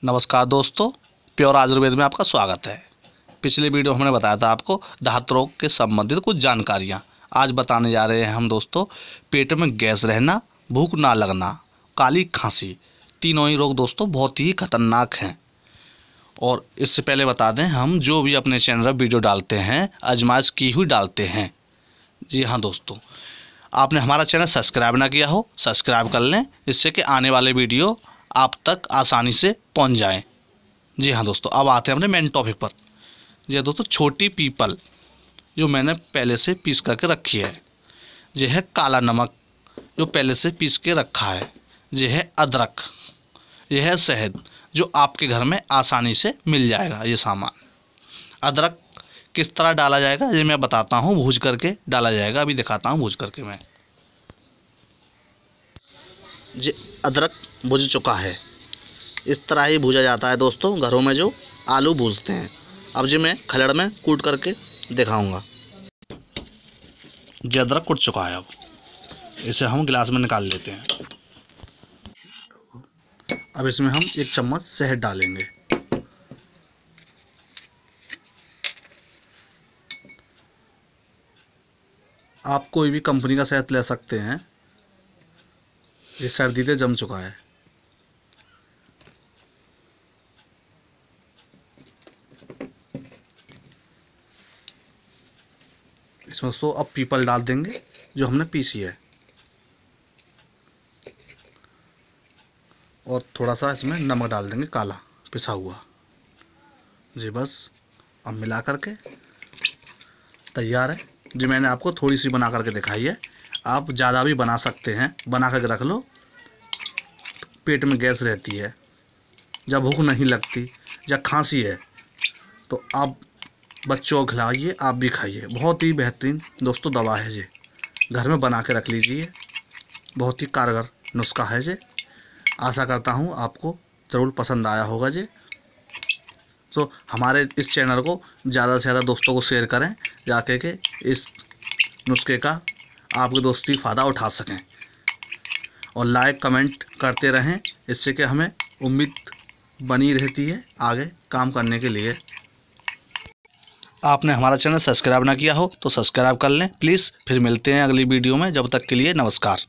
नमस्कार दोस्तों, प्योर आयुर्वेद में आपका स्वागत है। पिछले वीडियो हमने बताया था आपको दांत रोग के संबंधित कुछ जानकारियाँ। आज बताने जा रहे हैं हम दोस्तों, पेट में गैस रहना, भूख ना लगना, काली खांसी, तीनों ही रोग दोस्तों बहुत ही खतरनाक हैं। और इससे पहले बता दें, हम जो भी अपने चैनल पर वीडियो डालते हैं आजमाइश की हुई डालते हैं। जी हाँ दोस्तों, आपने हमारा चैनल सब्सक्राइब ना किया हो, सब्सक्राइब कर लें, इससे कि आने वाले वीडियो आप तक आसानी से पहुंच जाएं। जी हाँ दोस्तों, अब आते हैं अपने मेन टॉपिक पर। जी हाँ दोस्तों, छोटी पीपल जो मैंने पहले से पीस करके रखी है, यह है काला नमक जो पहले से पीस के रखा है, यह है अदरक, यह है शहद जो आपके घर में आसानी से मिल जाएगा। ये सामान अदरक किस तरह डाला जाएगा ये मैं बताता हूँ, भूज करके डाला जाएगा। अभी दिखाता हूँ भूज करके मैं। ये अदरक भुज चुका है, इस तरह ही भूजा जाता है दोस्तों घरों में जो आलू भूजते हैं। अब जी मैं खलड़ में कूट करके दिखाऊंगा। ये अदरक कूट चुका है, अब इसे हम गिलास में निकाल लेते हैं। अब इसमें हम 1 चम्मच शहद डालेंगे। आप कोई भी कंपनी का शहद ले सकते हैं, ये सर्दी से जम चुका है। इसमें तो अब पीपल डाल देंगे जो हमने पीसी है, और थोड़ा सा इसमें नमक डाल देंगे काला पिसा हुआ। जी बस, अब मिला करके तैयार है। जी मैंने आपको थोड़ी सी बना करके दिखाई है, आप ज़्यादा भी बना सकते हैं, बना करके रख लो। पेट में गैस रहती है, जब भूख नहीं लगती, जब खांसी है, तो आप बच्चों को खिलाइए, आप भी खाइए। बहुत ही बेहतरीन दोस्तों दवा है, ये घर में बना के रख लीजिए। बहुत ही कारगर नुस्खा है ये। आशा करता हूँ आपको ज़रूर पसंद आया होगा ये। तो हमारे इस चैनल को ज़्यादा से ज़्यादा दोस्तों को शेयर करें, जाके के इस नुस्खे का आपके दोस्त भी फ़ायदा उठा सकें। और लाइक कमेंट करते रहें, इससे कि हमें उम्मीद बनी रहती है आगे काम करने के लिए। आपने हमारा चैनल सब्सक्राइब ना किया हो तो सब्सक्राइब कर लें प्लीज़। फिर मिलते हैं अगली वीडियो में, जब तक के लिए नमस्कार।